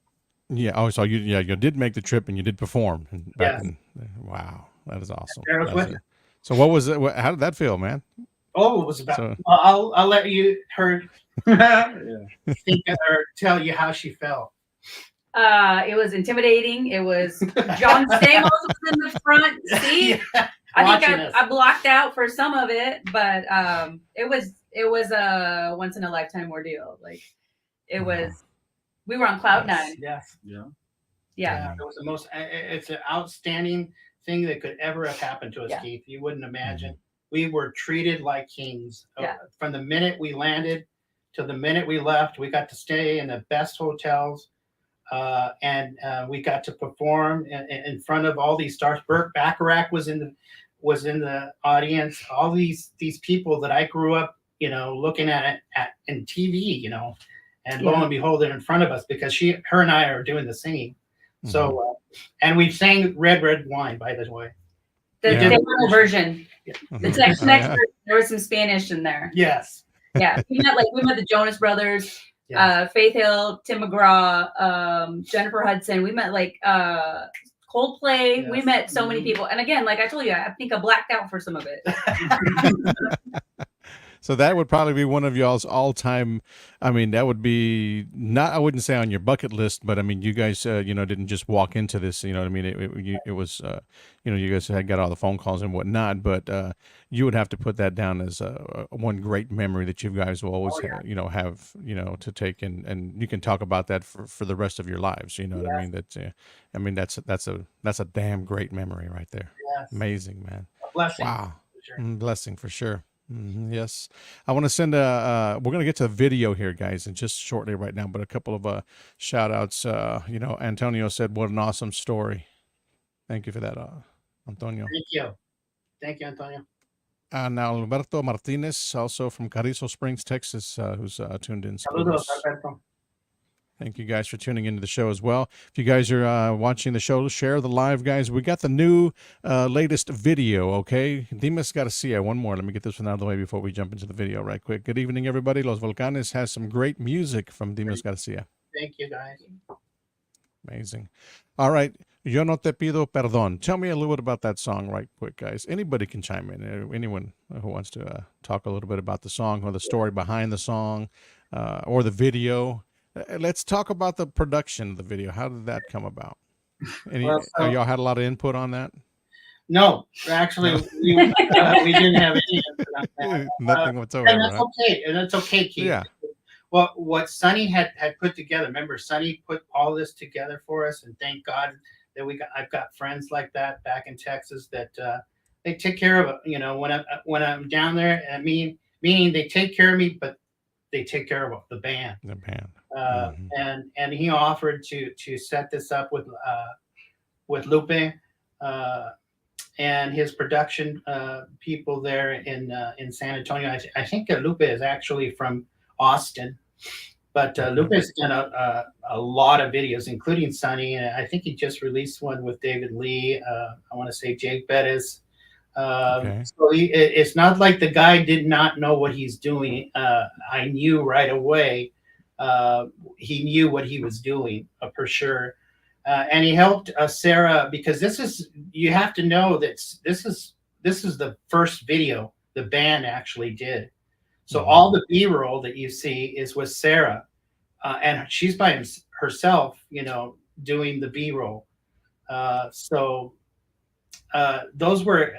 [SPEAKER 3] yeah. Oh, so you did make the trip and you did perform back
[SPEAKER 4] Yes,
[SPEAKER 3] in. Wow, that is awesome.
[SPEAKER 4] there was
[SPEAKER 3] That's
[SPEAKER 4] with
[SPEAKER 3] it. So what was it? How did that feel, man?
[SPEAKER 4] Oh, it was about.
[SPEAKER 3] So
[SPEAKER 4] I'll let her
[SPEAKER 6] Yeah.
[SPEAKER 4] think or tell you how she felt.
[SPEAKER 5] It was intimidating. It was John Stamos was in the front seat.
[SPEAKER 4] Yeah,
[SPEAKER 5] I think
[SPEAKER 4] watching us.
[SPEAKER 5] I blocked out for some of it, but it was a once in a lifetime ordeal. Like it was, we were on cloud nine.
[SPEAKER 4] Yes.
[SPEAKER 6] Yeah.
[SPEAKER 5] Yeah.
[SPEAKER 4] It was the most. It's an outstanding thing that could ever have happened to us,
[SPEAKER 5] Yeah.
[SPEAKER 4] Keith. You wouldn't imagine. We were treated like kings.
[SPEAKER 5] Yeah.
[SPEAKER 4] From the minute we landed to the minute we left, we got to stay in the best hotels. And we got to perform in front of all these stars. Burt Bacharach was in the audience. All these people that I grew up, looking at in TV, and lo and behold, they're in front of us because her and I are doing the singing. So, and we sang Red Wine, by the way.
[SPEAKER 5] The Tejano version.
[SPEAKER 4] Yeah.
[SPEAKER 5] It's like next there was some Spanish in there.
[SPEAKER 4] Yes.
[SPEAKER 5] Yeah, we met the Jonas Brothers.
[SPEAKER 4] Yes.
[SPEAKER 5] Faith Hill, Tim McGraw, Jennifer Hudson. We met Coldplay.
[SPEAKER 4] Yes.
[SPEAKER 5] We met so many people. And again, like I told you, I think I blacked out for some of it.
[SPEAKER 3] So that would probably be one of y'all's all-time. I mean, that would be not. I wouldn't say on your bucket list, but I mean, you guys, didn't just walk into this. You know what I mean? It was, you guys had got all the phone calls and whatnot, but you would have to put that down as one great memory that you guys will always, have, to take and you can talk about that for the rest of your lives. You know what I mean? That's a damn great memory right there.
[SPEAKER 4] Yes.
[SPEAKER 3] Amazing, man.
[SPEAKER 4] A blessing.
[SPEAKER 3] Wow.
[SPEAKER 4] For sure.
[SPEAKER 3] Blessing for sure. Yes. I want to send we're going to get to the video here, guys, in just shortly right now, but a couple of shout outs. Antonio said, what an awesome story. Thank you for that, Antonio.
[SPEAKER 4] Thank you, Antonio.
[SPEAKER 3] Now, Alberto Martinez, also from Carrizo Springs, Texas, who's tuned in.
[SPEAKER 4] Saludos, Alberto.
[SPEAKER 3] Thank you guys for tuning into the show as well. If you guys are watching the show, share the live, guys. We got the new latest video, okay? Dimas Garcia, one more. Let me get this one out of the way before we jump into the video right quick. Good evening, everybody. Los Volcanes has some great music from Dimas Garcia.
[SPEAKER 4] Thank you, guys.
[SPEAKER 3] Amazing. All right. Yo no te pido perdón. Tell me a little bit about that song right quick, guys. Anybody can chime in. Anyone who wants to talk a little bit about the song or the story behind the song or the video. Let's talk about the production of the video. How did that come about? Y'all had a lot of input on that?
[SPEAKER 4] No, actually, we didn't have any input on that.
[SPEAKER 3] Nothing whatsoever.
[SPEAKER 4] And that's okay. And that's okay, Keith.
[SPEAKER 3] Yeah.
[SPEAKER 4] Well, what Sonny had put together. Remember, Sonny put all this together for us, and thank God that I've got friends like that back in Texas that they take care of it. When I'm down there, meaning they take care of me, but they take care of the band.
[SPEAKER 3] The band.
[SPEAKER 4] And he offered to set this up with Lupe and his production people there in San Antonio. I think Lupe is actually from Austin, but Lupe's done a lot of videos, including Sonny, and I think he just released one with David Lee. I want to say Jake Bettis. So it's not like the guy did not know what he's doing. I knew right away. He knew what he was doing for sure. And he helped Sarah, because you have to know that this is the first video the band actually did. So all the B-roll that you see is with Sarah, and she's by herself, doing the B-roll. So those were,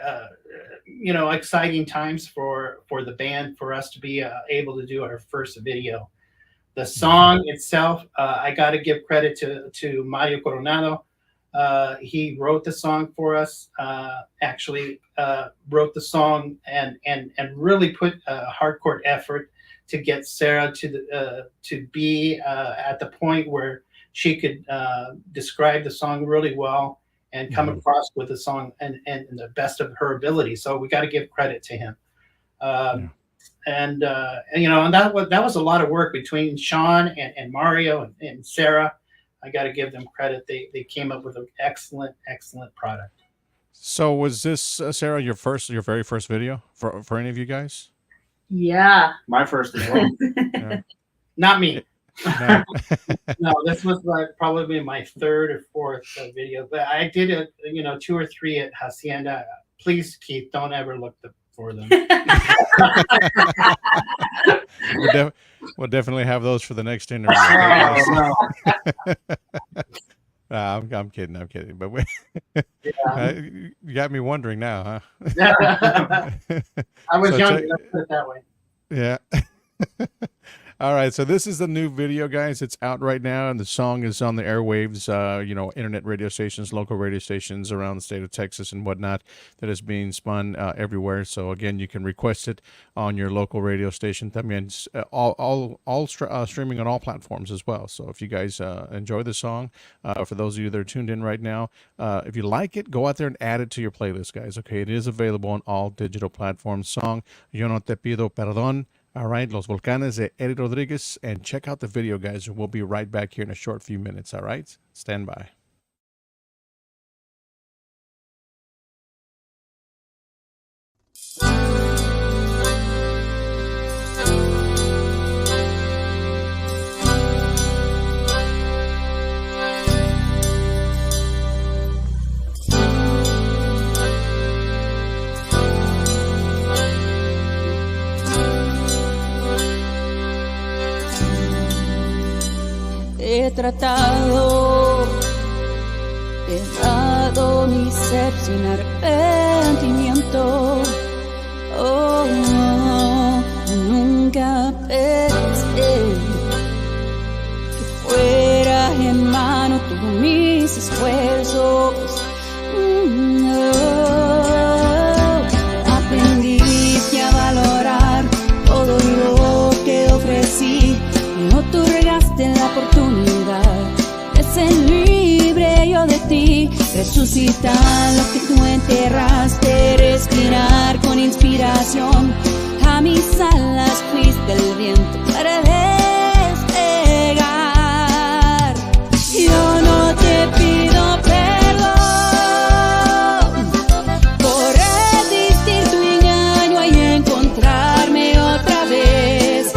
[SPEAKER 4] exciting times for the band, for us to be able to do our first video. The song itself, I got to give credit to Mario Coronado. He wrote the song for us. Actually, wrote the song and really put a hardcore effort to get Sarah to be at the point where she could describe the song really well and come across with the song and the best of her ability. So we got to give credit to him. And that was a lot of work between Sean and Mario and Sarah. I got to give them credit. They came up with an excellent product.
[SPEAKER 3] So was this Sarah your very first video for any of you guys?
[SPEAKER 5] Yeah,
[SPEAKER 6] my first as well.
[SPEAKER 3] Yeah.
[SPEAKER 4] Not me.
[SPEAKER 3] No.
[SPEAKER 4] No, this was probably my third or fourth video. But I did 2 or 3 at Hacienda. Please, Keith, don't ever look for them.
[SPEAKER 3] We'll definitely have those for the next interview. I'm kidding. But you got me wondering now, huh?
[SPEAKER 4] I was young. Let's put it that way.
[SPEAKER 3] Yeah. All right, so this is the new video, guys. It's out right now, and the song is on the airwaves, internet radio stations, local radio stations around the state of Texas and whatnot, that is being spun everywhere. So again, you can request it on your local radio station. That means streaming on all platforms as well. So if you guys enjoy the song, for those of you that are tuned in right now, if you like it, go out there and add it to your playlist, guys. Okay, it is available on all digital platforms. Song Yo No Te Pido Perdón. All right, Los Volcanes de Eddie Rodriguez, and check out the video, guys. We'll be right back here in a short few minutes, all right? Stand by.
[SPEAKER 7] He tratado, he dado mi ser sin arrepentimiento. Oh, nunca pensé que fuera en mano todos mis esfuerzos. Aprendiste a valorar todo lo que ofrecí. Me otorgaste la oportunidad de ser libre yo de ti, resucitar lo que tú enterraste, respirar con inspiración. A mis alas fuiste el viento para despegar. Yo no te pido perdón por resistir tu engaño y encontrarme otra vez.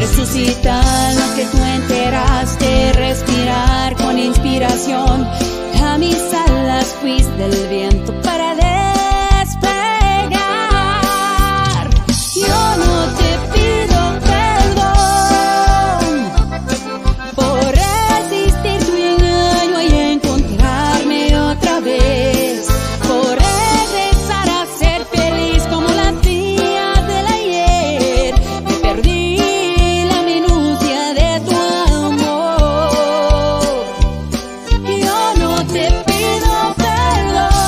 [SPEAKER 7] Resucitar lo que tú enteraste, respirar con inspiración. A mis alas fuiste el viento para despegar. Yo no te pido perdón por resistir tu engaño y encontrarme otra vez, por regresar a ser feliz como las días del ayer. Me perdí te pido perdón.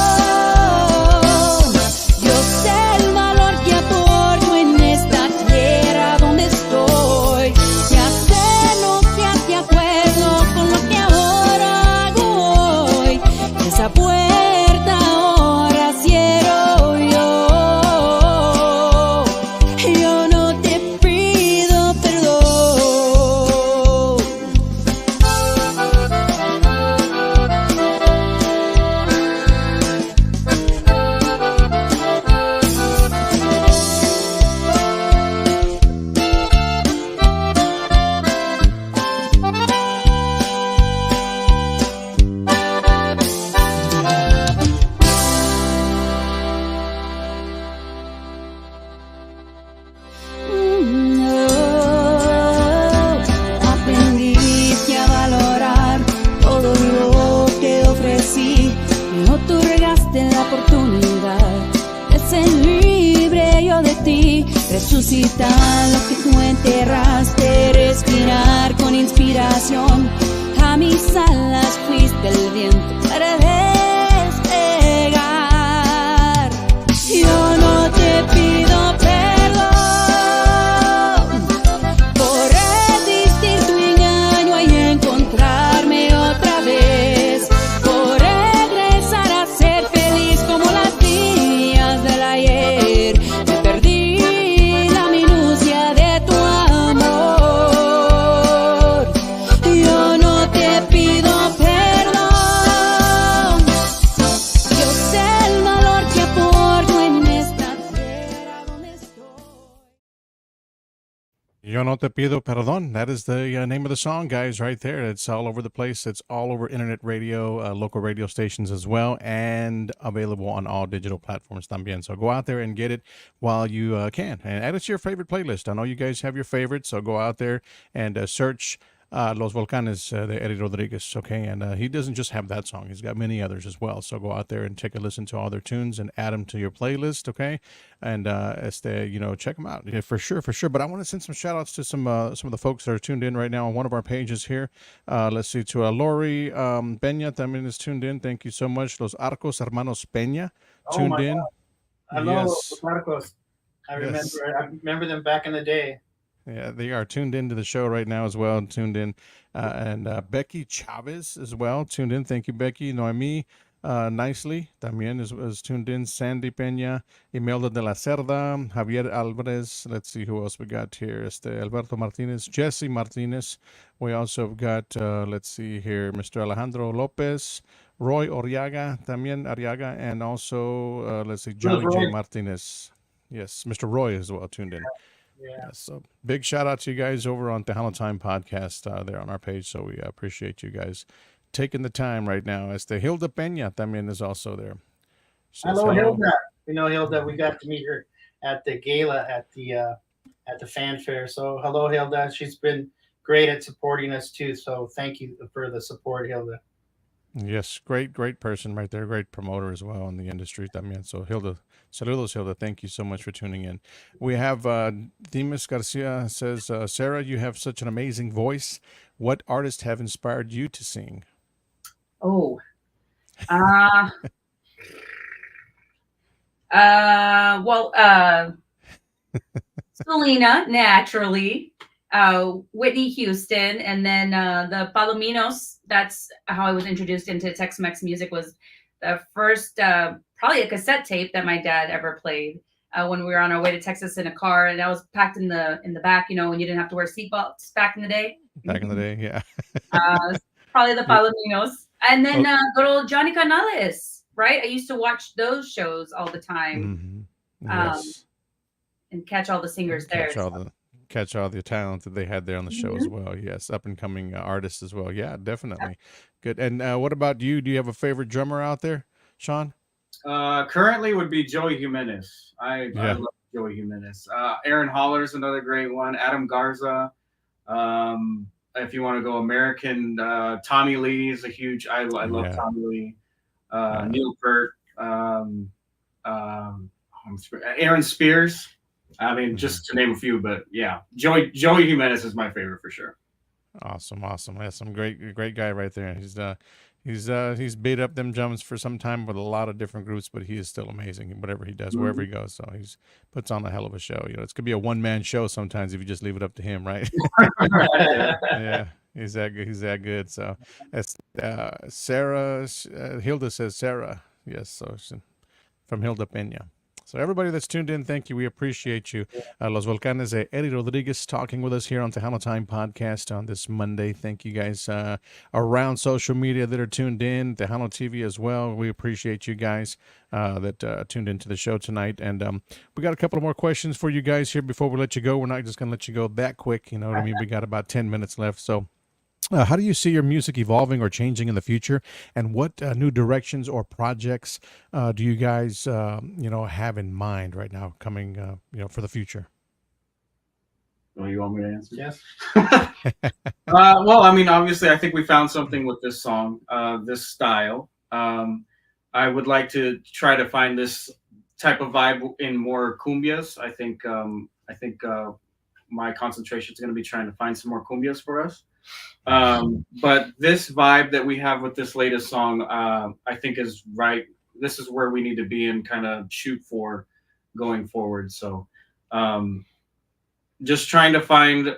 [SPEAKER 7] ti, resucitar lo que tú enterraste, respirar con inspiración. A mis alas fuiste el viento para despegar. Yo no te pido perdón por resistir tu engaño y encontrarme otra vez, por regresar a ser feliz como las días del ayer. Me perdí la minucia de tu amor. Yo no te pido perdón. Yo sé el valor que aporto en esta tierra donde estoy.
[SPEAKER 3] Yo no te pido perdón. That is the name of the song, guys, right there. It's all over the place. It's all over internet radio, local radio stations as well, and available on all digital platforms también. So go out there and get it while you can. And add it to your favorite playlist. I know you guys have your favorites, so go out there and search Los Volcanes de Eddie Rodriguez, okay? And he doesn't just have that song. He's got many others as well. So go out there and take a listen to all their tunes and add them to your playlist, okay? And check them out. Yeah, for sure. But I want to send some shout outs to some of the folks that are tuned in right now on one of our pages here. Let's see, to Lori Peña también is tuned in. Thank you so much. Los Arcos Hermanos Peña tuned in.
[SPEAKER 4] Hello,
[SPEAKER 3] Yes.
[SPEAKER 4] Marcos. I
[SPEAKER 3] Yes.
[SPEAKER 4] remember them back in the day.
[SPEAKER 3] Yeah, they are tuned into the show right now as well. Tuned in. And Becky Chavez as well. Tuned in. Thank you, Becky. Noemi Nicely también is tuned in. Sandy Peña. Imelda de la Cerda. Javier Alvarez. Let's see who else we got here. Alberto Martinez. Jesse Martinez. We also have got, let's see here, Mr. Alejandro Lopez. Roy Oriaga. También Ariaga. And also, let's see, Joey J. Martinez. Yes, Mr. Roy as well tuned in.
[SPEAKER 4] Yeah.
[SPEAKER 3] So big shout out to you guys over on Tejano Time Podcast there on our page. So we appreciate you guys taking the time right now. Hilda Peña también is also there.
[SPEAKER 4] Hello, Hilda. We know Hilda. We got to meet her at the gala at the fanfare. So hello, Hilda. She's been great at supporting us too. So thank you for the support, Hilda.
[SPEAKER 3] Yes, great person right there. Great promoter as well in the industry también. So Hilda, saludos, Hilda. Thank you so much for tuning in. We have Dimas Garcia says, Sarah, you have such an amazing voice. What artists have inspired you to sing?
[SPEAKER 5] Oh, Selena, naturally, Whitney Houston, and then the Palominos. That's how I was introduced into Tex-Mex music. Was the first, probably a cassette tape that my dad ever played when we were on our way to Texas in a car, and that was packed in the back. You know, when you didn't have to wear seatbelts back in the day.
[SPEAKER 3] Back in the day, yeah.
[SPEAKER 5] Probably the Palominos, and then good old Johnny Canales. Right, I used to watch those shows all the time.
[SPEAKER 3] Mm-hmm. Yes.
[SPEAKER 5] And catch all the singers there.
[SPEAKER 3] Catch all the talent that they had there on the show as well. Yes, up and coming artists as well. Yeah, definitely. Good. And what about you? Do you have a favorite drummer out there, Sean?
[SPEAKER 6] Currently would be Joey Jimenez. I love Joey Jimenez. Aaron Holler's another great one. Adam Garza. If you want to go American, Tommy Lee is a huge. I love Tommy Lee. Neil Peart. Aaron Spears. I mean, just to name a few, but yeah, Joey Jimenez is my favorite for sure.
[SPEAKER 3] Awesome. Yeah, some great guy right there. He's beat up them drums for some time with a lot of different groups, but he is still amazing in whatever he does, wherever he goes. So he's puts on a hell of a show. You know, it's gonna be a one-man show sometimes if you just leave it up to him, right? Yeah, he's that good. He's that good. So that's Sarah. Hilda says Sarah. Yes, so from Hilda Peña. So everybody that's tuned in, thank you. We appreciate you. Los Volcanes de Eddie Rodriguez talking with us here on Tejano Time Podcast on this Monday. Thank you guys around social media that are tuned in, Tejano TV as well. We appreciate you guys that tuned into the show tonight. And we got a couple of more questions for you guys here before we let you go. We're not just going to let you go that quick. You know what I mean? We got about 10 minutes left. So how do you see your music evolving or changing in the future? And what new directions or projects do you guys, have in mind right now coming, for the future?
[SPEAKER 6] Well, you want me to answer?
[SPEAKER 4] Yes.
[SPEAKER 6] Well, I mean, obviously, I think we found something with this song, this style. I would like to try to find this type of vibe in more cumbias. I think my concentration is going to be trying to find some more cumbias for us. But this vibe that we have with this latest song, I think is right. This is where we need to be and kind of shoot for going forward. So just trying to find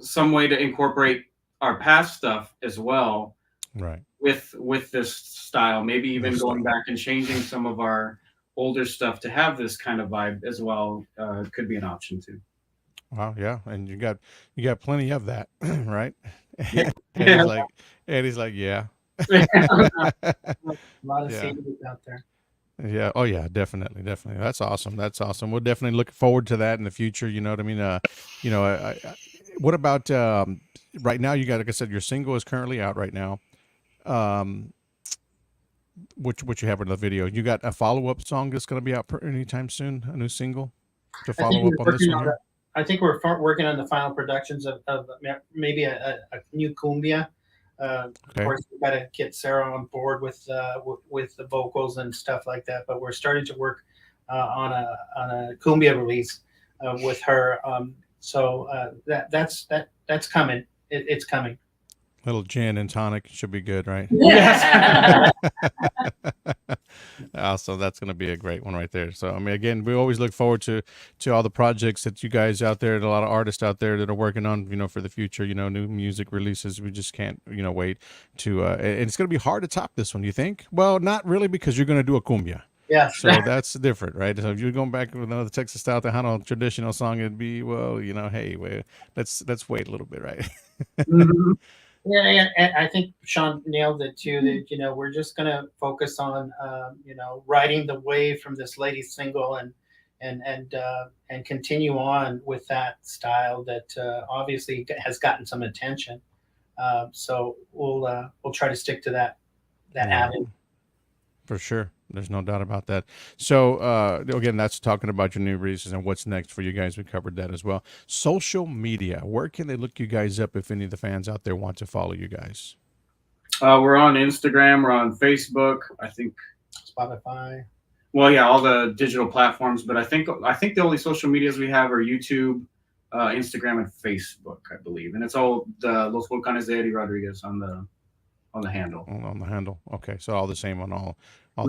[SPEAKER 6] some way to incorporate our past stuff as well,
[SPEAKER 3] right,
[SPEAKER 6] with this style. Maybe even going back and changing some of our older stuff to have this kind of vibe as well could be an option too.
[SPEAKER 3] Wow, yeah, and you got plenty of that, right?
[SPEAKER 6] Yeah.
[SPEAKER 3] Eddie's like, yeah.
[SPEAKER 4] A lot of
[SPEAKER 3] Yeah.
[SPEAKER 4] singers out there.
[SPEAKER 3] Yeah. Oh, yeah. Definitely. Definitely. That's awesome. That's awesome. We'll definitely look forward to that in the future. You know what I mean? What about right now? You got, like I said, your single is currently out right now. What you have in the video? You got a follow up song that's going to be out anytime soon? A new single to follow up on this one here?
[SPEAKER 4] I think we're working on the final productions of maybe a new cumbia. Of course, we got to get Sarah on board with the vocals and stuff like that. But we're starting to work on a cumbia release with her. That's coming. It's coming.
[SPEAKER 3] Little gin and tonic should be good, right?
[SPEAKER 4] Yes.
[SPEAKER 3] Awesome. That's going to be a great one right there. So, I mean, again, we always look forward to all the projects that you guys out there, and a lot of artists out there that are working on, for the future, new music releases. We just can't, wait to, and it's going to be hard to top this one, you think? Well, not really, because you're going to do a cumbia.
[SPEAKER 4] Yeah.
[SPEAKER 3] So that's different, right? So if you're going back with another Texas style Tejano traditional song, it'd be, hey, let's wait a little bit, right?
[SPEAKER 4] Mm-hmm. Yeah, and I think Sean nailed it too. That we're just gonna focus on riding the wave from this latest single and continue on with that style that obviously has gotten some attention. So we'll try to stick to that avenue.
[SPEAKER 3] For sure. There's no doubt about that. So, again, that's talking about your new releases and what's next for you guys. We covered that as well. Social media. Where can they look you guys up if any of the fans out there want to follow you guys?
[SPEAKER 6] We're on Instagram. We're on Facebook. I think
[SPEAKER 4] Spotify.
[SPEAKER 6] Well, yeah, all the digital platforms. But I think the only social medias we have are YouTube, Instagram, and Facebook, I believe. And it's all the Los Volcanes de Eddie Rodriguez on the handle.
[SPEAKER 3] On the handle. Okay. So all the same on all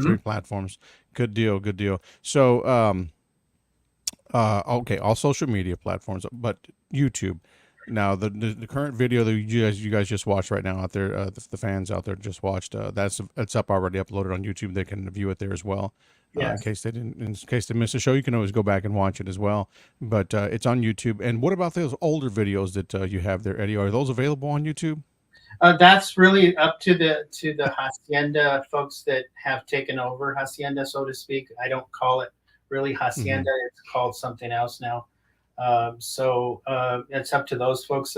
[SPEAKER 3] three platforms. Good deal. Good deal. So, okay, all social media platforms, but YouTube. Now, the current video that you guys just watched right now out there, the fans out there just watched, it's up already uploaded on YouTube. They can view it there as well.
[SPEAKER 4] Yes.
[SPEAKER 3] In case they missed the show, you can always go back and watch it as well. But it's on YouTube. And what about those older videos that you have there, Eddie? Are those available on YouTube?
[SPEAKER 4] That's really up to the Hacienda folks that have taken over Hacienda, so to speak. I don't call it really Hacienda. Mm-hmm. It's called something else now. So it's up to those folks.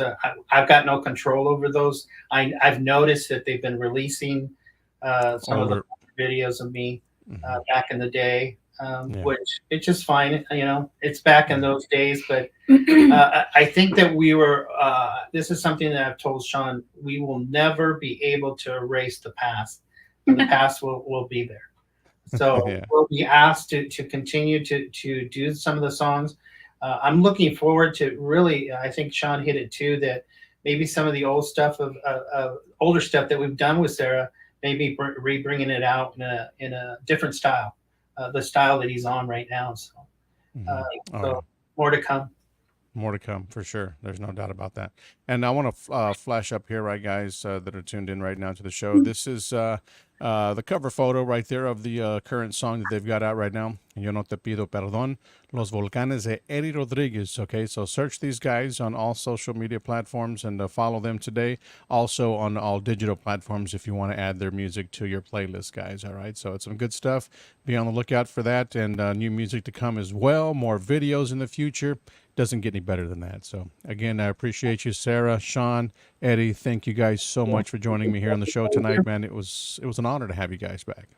[SPEAKER 4] I've got no control over those. I've noticed that they've been releasing some of the videos of me back in the day, which it's just fine. It's back in those days. But I think that we were, this is something that I've told Sean, we will never be able to erase the past. And the past will be there. So we'll be asked to continue to do some of the songs. I'm looking forward to really, I think Sean hit it too, that maybe some of the old stuff older stuff that we've done with Sarah, maybe bringing it out in a different style, the style that he's on right now. So, more to come.
[SPEAKER 3] More to come for sure. There's no doubt about that. And I want to flash up here, right, guys, that are tuned in right now to the show. This is the cover photo right there of the current song that they've got out right now. Yo no te pido perdón. Los Volcanes de Eddie Rodriguez. Okay, so search these guys on all social media platforms and follow them today. Also on all digital platforms if you want to add their music to your playlist, guys. All right, so it's some good stuff. Be on the lookout for that, and new music to come as well. More videos in the future. Doesn't get any better than that. So again, I appreciate you, Sarah, Sean, Eddie. Thank you guys so much for joining me here on the show tonight, man. It was an honor to have you guys back.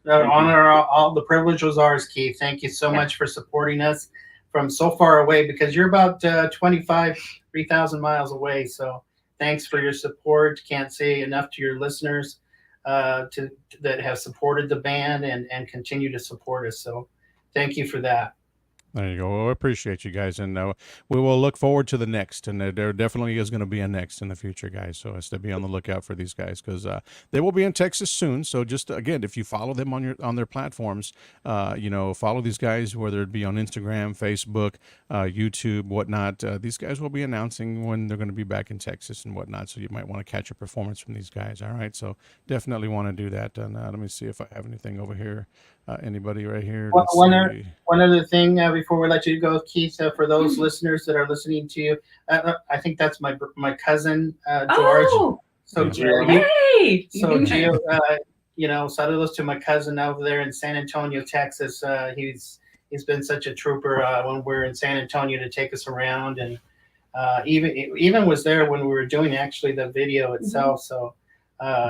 [SPEAKER 4] The honor, all the privilege was ours, Keith. Thank you so much for supporting us from so far away, because you're about 3,000 miles away. So thanks for your support. Can't say enough to your listeners that have supported the band and continue to support us. So thank you for that.
[SPEAKER 3] There you go. Well, I appreciate you guys, and we will look forward to the next. And there definitely is going to be a next in the future, guys. So it's to be on the lookout for these guys because they will be in Texas soon. So just again, if you follow them on their platforms, follow these guys, whether it be on Instagram, Facebook, YouTube, whatnot. These guys will be announcing when they're going to be back in Texas and whatnot. So you might want to catch a performance from these guys. All right. So definitely want to do that. And let me see if I have anything over here. Anybody right here?
[SPEAKER 4] One other thing before we let you go, Keith, for those listeners that are listening to you, I think that's my cousin George.
[SPEAKER 5] Oh,
[SPEAKER 4] So
[SPEAKER 5] hey!
[SPEAKER 4] Gio, saludos to my cousin over there in San Antonio, Texas. He's been such a trooper when we're in San Antonio to take us around, and even was there when we were doing actually the video itself. So.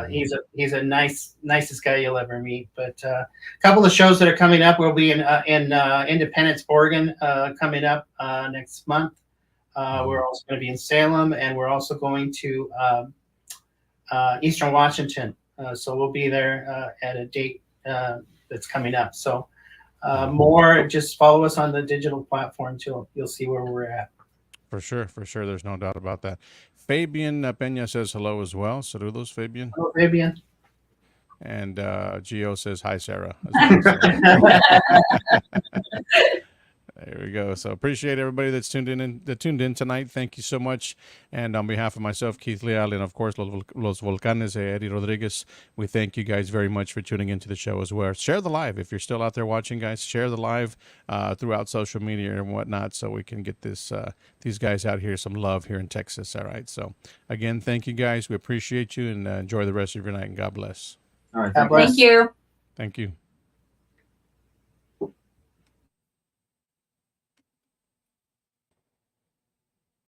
[SPEAKER 4] He's a nicest guy you'll ever meet. But a couple of shows that are coming up will be in Independence, Oregon, coming up next month. We're also going to be in Salem, and we're also going to Eastern Washington. So we'll be there at a date that's coming up. So more, just follow us on the digital platform too. You'll see where we're at.
[SPEAKER 3] For sure. There's no doubt about that. Fabian Peña says hello as well. Saludos, Fabian.
[SPEAKER 4] Hello, Fabian.
[SPEAKER 3] And Gio says hi, Sarah. There we go. So appreciate everybody that's tuned in tonight. Thank you so much. And on behalf of myself, Keith Leal, and of course Los Volcanes, Eddie Rodriguez, we thank you guys very much for tuning into the show as well. Share the live if you're still out there watching, guys. Share the live throughout social media and whatnot, so we can get these guys out here some love here in Texas. All right. So again, thank you guys. We appreciate you, and enjoy the rest of your night. And God bless.
[SPEAKER 6] All right.
[SPEAKER 5] Thank you.
[SPEAKER 3] Thank you.